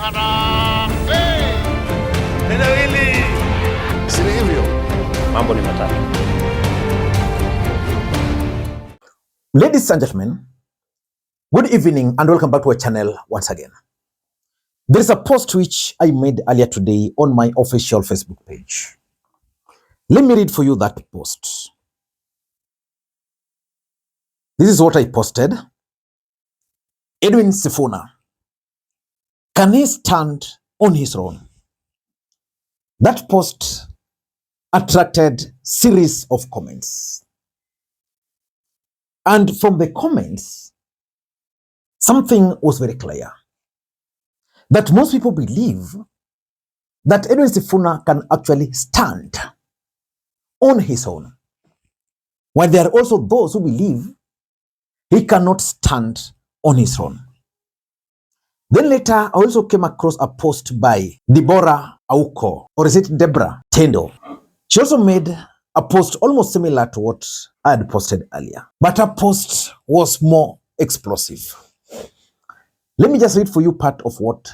Harambee! Neno hili si hivyo. Mambo ni matatu. Ladies and gentlemen, good evening and welcome back to our channel once again. There is a post which I made earlier today on my official Facebook page. Let me read for you that post. This is what I posted. Edwin Sifuna, can he stand on his own? That post attracted series of comments. And from the comments, something was very clear. That most people believe that Edwin Sifuna can actually stand on his own. While there are also those who believe he cannot stand on his own. Then later, I also came across a post by Deborah Auko, or is it Deborah Tendo? She also made a post almost similar to what I had posted earlier. But her post was more explosive. Let me just read for you part of what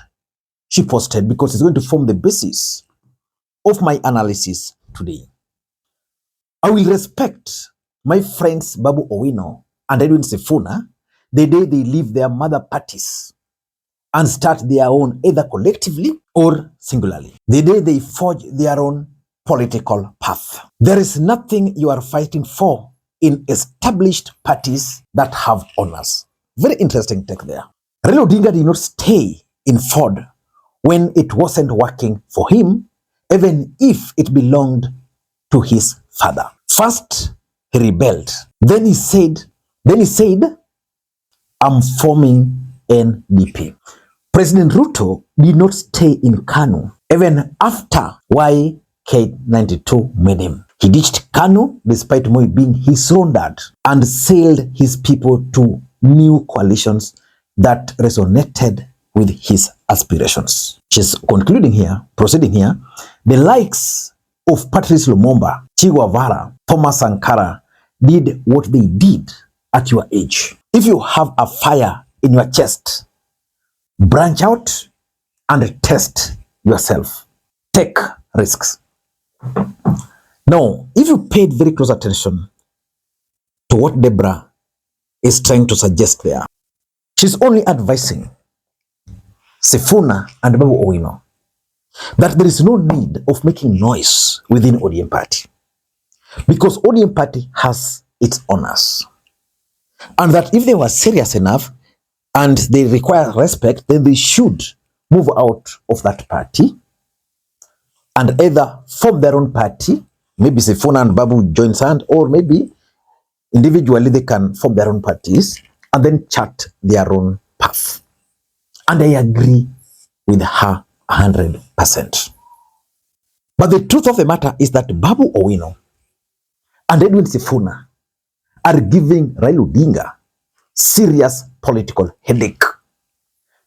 she posted because it's going to form the basis of my analysis today. I will respect my friends Babu Owino and Edwin Sifuna the day they leave their mother parties and start their own either collectively or singularly. The day they forge their own political path. There is nothing you are fighting for in established parties that have owners. Very interesting take there. Raila Odinga did not stay in Ford when it wasn't working for him, even if it belonged to his father. First, he rebelled. Then he said, I'm forming NDP. President Ruto did not stay in Kanu even after YK92 made him. He ditched Kanu despite Moi being his own dad and sailed his people to new coalitions that resonated with his aspirations. She's proceeding here, the likes of Patrice Lumumba, Che Guevara, Thomas Sankara did what they did at your age. If you have a fire in your chest, branch out and test yourself. Take risks. Now, if you paid very close attention to what Deborah is trying to suggest there, she's only advising Sifuna and Babu Owino that there is no need of making noise within ODM party because ODM party has its owners. And that if they were serious enough and they require respect, then they should move out of that party and either form their own party, maybe Sifuna and Babu join hand, or maybe individually they can form their own parties and then chart their own path. And I agree with her 100%. But the truth of the matter is that Babu Owino and Edwin Sifuna are giving Raila Odinga serious political headache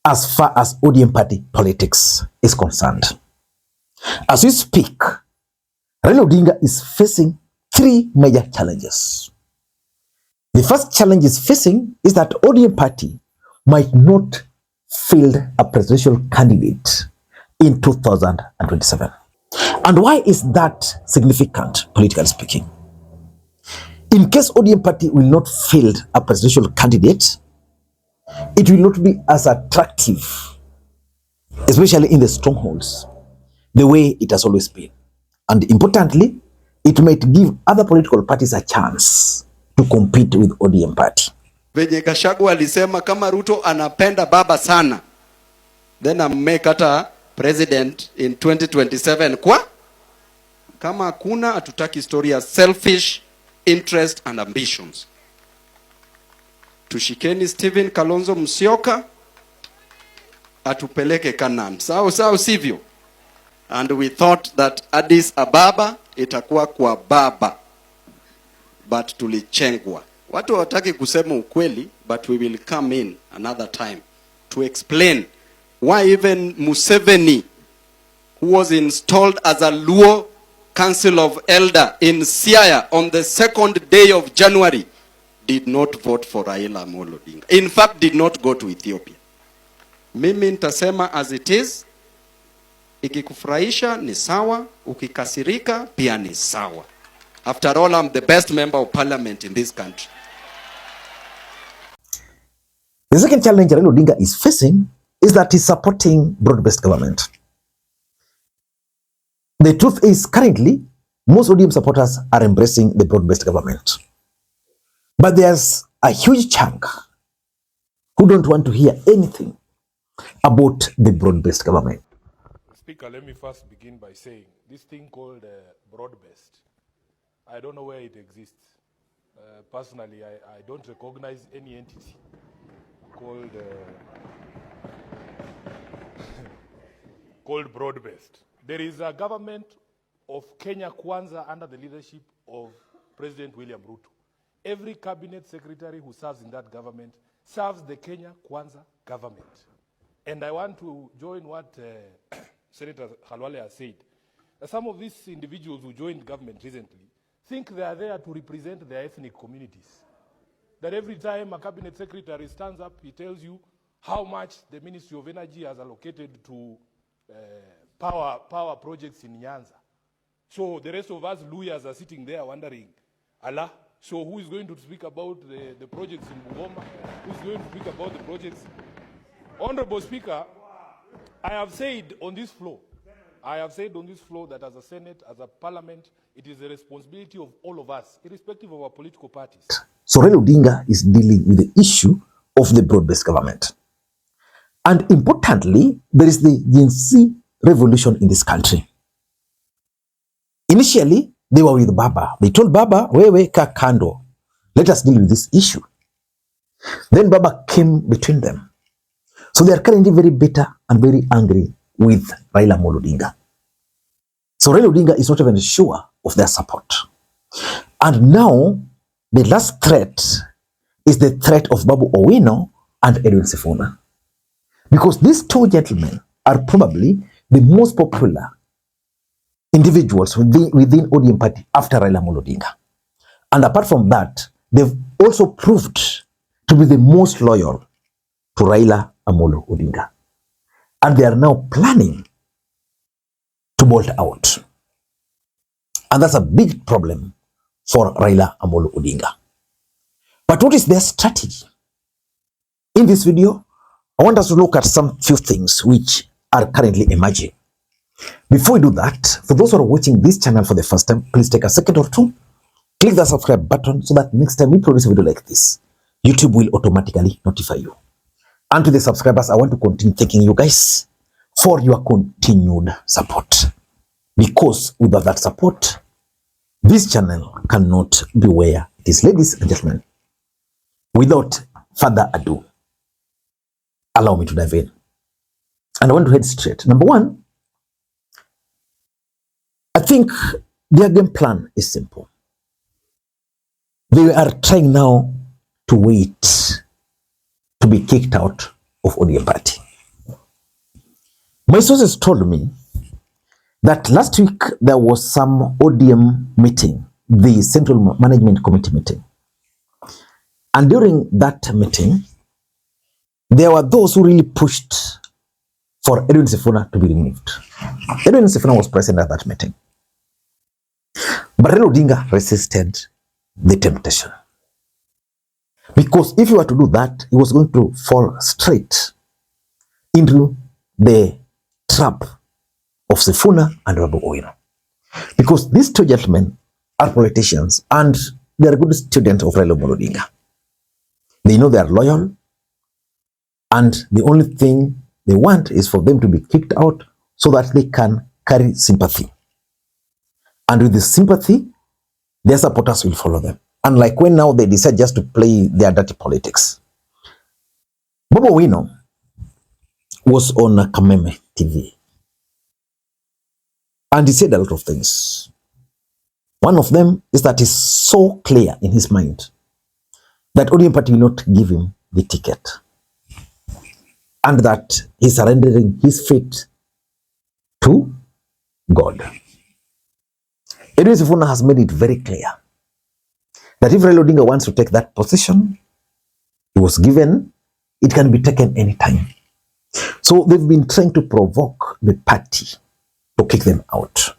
as far as ODM party politics is concerned. As we speak, Raila Odinga is facing three major challenges. The first challenge is facing is that ODM party might not field a presidential candidate in 2027. And why is that significant, politically speaking? In case ODM party will not field a presidential candidate, it will not be as attractive, especially in the strongholds, the way it has always been. And importantly, it might give other political parties a chance to compete with ODM party. Venye Gachagua alisema kama Ruto anapenda baba sana, then make hata president in 2027 kwa kama hakuna hatutaki story ya selfish interest and ambitions. Tushikeni Stephen Kalonzo Musyoka atupeleke Canaan. Sawa sivyo? And we thought that Addis Ababa itakuwa kwa baba. But tulichengwa. Watu wataki kusema ukweli, but we will come in another time to explain why even Museveni, who was installed as a Luo Council of Elder in Siaya on the 2nd day of January, did not vote for Raila Odinga. In fact, did not go to Ethiopia. Mimi nitasema as it is. Ikikufurahisha ni sawa, ukikasirika pia ni sawa. After all, I'm the best member of parliament in this country. The second challenge Raila Odinga is facing is that he's supporting broad-based government. The truth is, currently, most ODM supporters are embracing the broad-based government. But there's a huge chunk who don't want to hear anything about the broad-based government. Speaker, let me first begin by saying this thing called broad-based, I don't know where it exists. Personally, I don't recognize any entity called called broad-based. There is a government of Kenya Kwanza under the leadership of President William Ruto. Every cabinet secretary who serves in that government serves the Kenya Kwanza government. And I want to join what Senator Khalwale has said. Some of these individuals who joined government recently think they are there to represent their ethnic communities. That every time a cabinet secretary stands up, he tells you how much the Ministry of Energy has allocated to power projects in Nyanza. So the rest of us lawyers are sitting there wondering, Allah, so who is going to speak about the projects in Bungoma? Who is going to speak about the projects? Honorable Speaker, I have said on this floor that as a Senate, as a Parliament, it is the responsibility of all of us, irrespective of our political parties. So Raila Odinga is dealing with the issue of the broad-based government. And importantly, there is the Gen Z revolution in this country. Initially, they were with Baba. They told Baba, wewe ka kando. Let us deal with this issue. Then Baba came between them. So they are currently very bitter and very angry with Raila Odinga. So Raila Odinga is not even sure of their support. And now, the last threat is the threat of Babu Owino and Edwin Sifuna. Because these two gentlemen are probably the most popular individuals within ODM party after Raila Odinga. And apart from that, they've also proved to be the most loyal to Raila Odinga. And they are now planning to bolt out. And that's a big problem for Raila Odinga. But what is their strategy? In this video, I want us to look at some few things which are currently emerging. Before we do that, for those who are watching this channel for the first time, please take a second or two, click the subscribe button so that next time we produce a video like this, YouTube will automatically notify you. And to the subscribers, I want to continue thanking you guys for your continued support. Because without that support, this channel cannot be where it is. Ladies and gentlemen, without further ado, allow me to dive in. And I want to head straight. Number one, I think their game plan is simple. They are trying now to wait to be kicked out of ODM party. My sources told me that last week there was some ODM meeting, the Central Management Committee meeting. And during that meeting, there were those who really pushed for Edwin Sifuna to be removed. Edwin Sifuna was present at that meeting. But Raila Odinga resisted the temptation. Because if he were to do that, he was going to fall straight into the trap of Sifuna and Babu Owino. Because these two gentlemen are politicians and they are good students of Raila Odinga. They know they are loyal, and the only thing they want is for them to be kicked out so that they can carry sympathy. And with this sympathy, their supporters will follow them. Unlike when now they decide just to play their dirty politics. Babu Owino was on Kameme TV. And he said a lot of things. One of them is that he's so clear in his mind that ODM party will not give him the ticket. And that he's surrendering his fate to God. Edwin Sifuna has made it very clear that if Raila Odinga wants to take that position, he was given, it can be taken anytime. So they've been trying to provoke the party to kick them out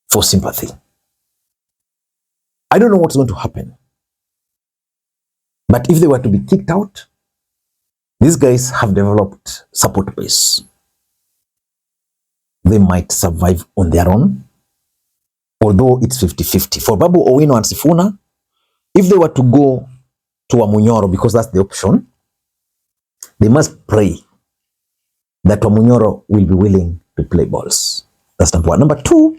for sympathy. I don't know what's going to happen. But if they were to be kicked out, these guys have developed support base. They might survive on their own, although it's 50-50. For Babu Owino and Sifuna, if they were to go to Wamunyoro, because that's the option, they must pray that Wamunyoro will be willing to play balls. That's number one. Number two,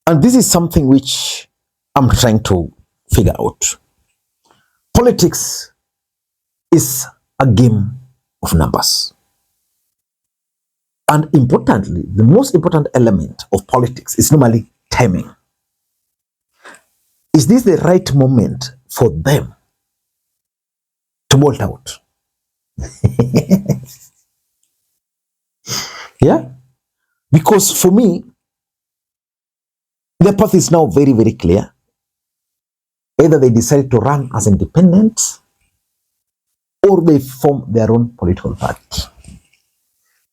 and this is something which I'm trying to figure out. Politics is a game of numbers. And importantly, the most important element of politics is normally timing. Is this the right moment for them to bolt out? Yeah? Because for me, their path is now very, very clear. Either they decide to run as independents or they form their own political party.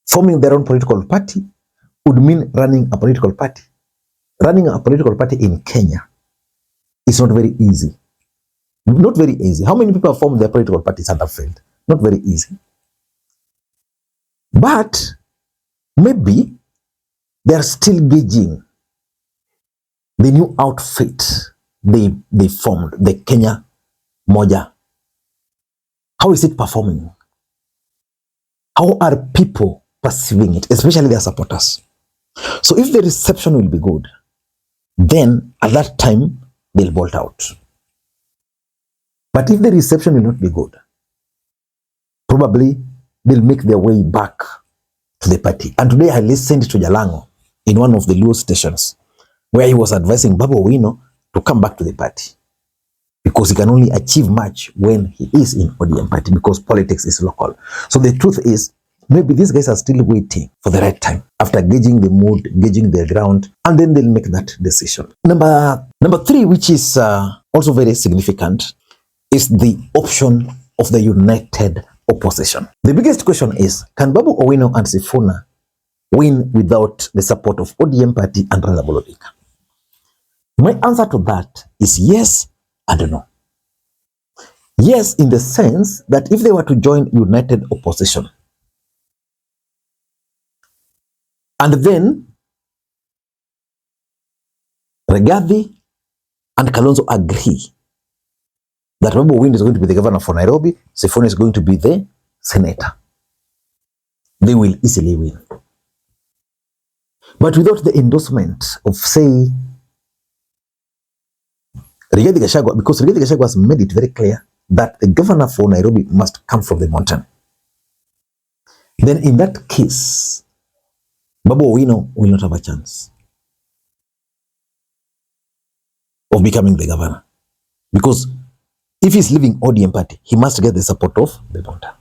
Forming their own political party would mean running a political party. Running a political party in Kenya is not very easy. Not very easy. How many people have formed their political parties and have failed? Not very easy. But maybe they are still gauging the new outfit they formed, the Kenya Moja. How is it performing? How are people perceiving it, especially their supporters? So if the reception will be good, then at that time they'll bolt out. But if the reception will not be good, probably they'll make their way back to the party. And today I listened to Jalango in one of the Luo stations where he was advising Babu Owino to come back to the party because he can only achieve much when he is in ODM party because politics is local. So the truth is, maybe these guys are still waiting for the right time after gauging the mood, gauging the ground, and then they'll make that decision. Number three, which is also very significant, is the option of the united opposition. The biggest question is, can Babu Owino and Sifuna win without the support of ODM party and Raila Odinga? My answer to that is yes and no. Yes, in the sense that if they were to join united opposition, and then Rigathi and Kalonzo agree that Babu Owino is going to be the governor for Nairobi, Sifuna is going to be the senator, they will easily win. But without the endorsement of, say, Rigathi Gachagua, because Rigathi Gachagua has made it very clear that the governor for Nairobi must come from the mountain, then in that case, Babu Owino will not have a chance of becoming the governor. Because if he's leaving ODM party, he must get the support of the mountain.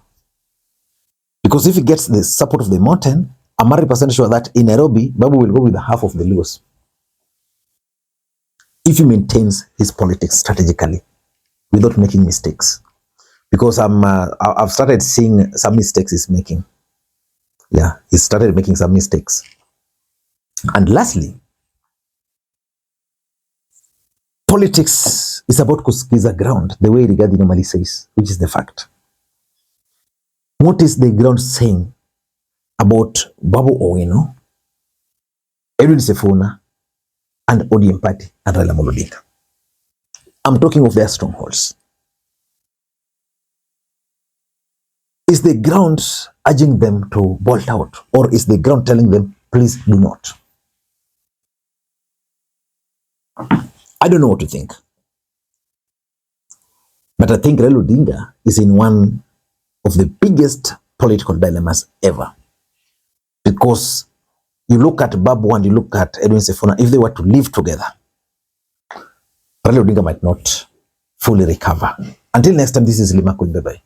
Because if he gets the support of the mountain, I'm 100% sure that in Nairobi, Babu will go with half of the Luos. If he maintains his politics strategically without making mistakes. Because I've started seeing some mistakes he's making. Yeah, he started making some mistakes. And lastly, politics is about kusikiza ground, the way Rigathi normally says, which is the fact. What is the ground saying about Babu Owino, Edwin Sifuna, and ODM party and Raila Odinga? I'm talking of their strongholds. Is the ground urging them to bolt out, or is the ground telling them, please do not? I don't know what to think. But I think Raila Odinga is in one of the biggest political dilemmas ever. Because you look at Babu and you look at Edwin Sifuna, if they were to live together, Raila Odinga might not fully recover. Until next time, this is Makwiny. Bye-bye.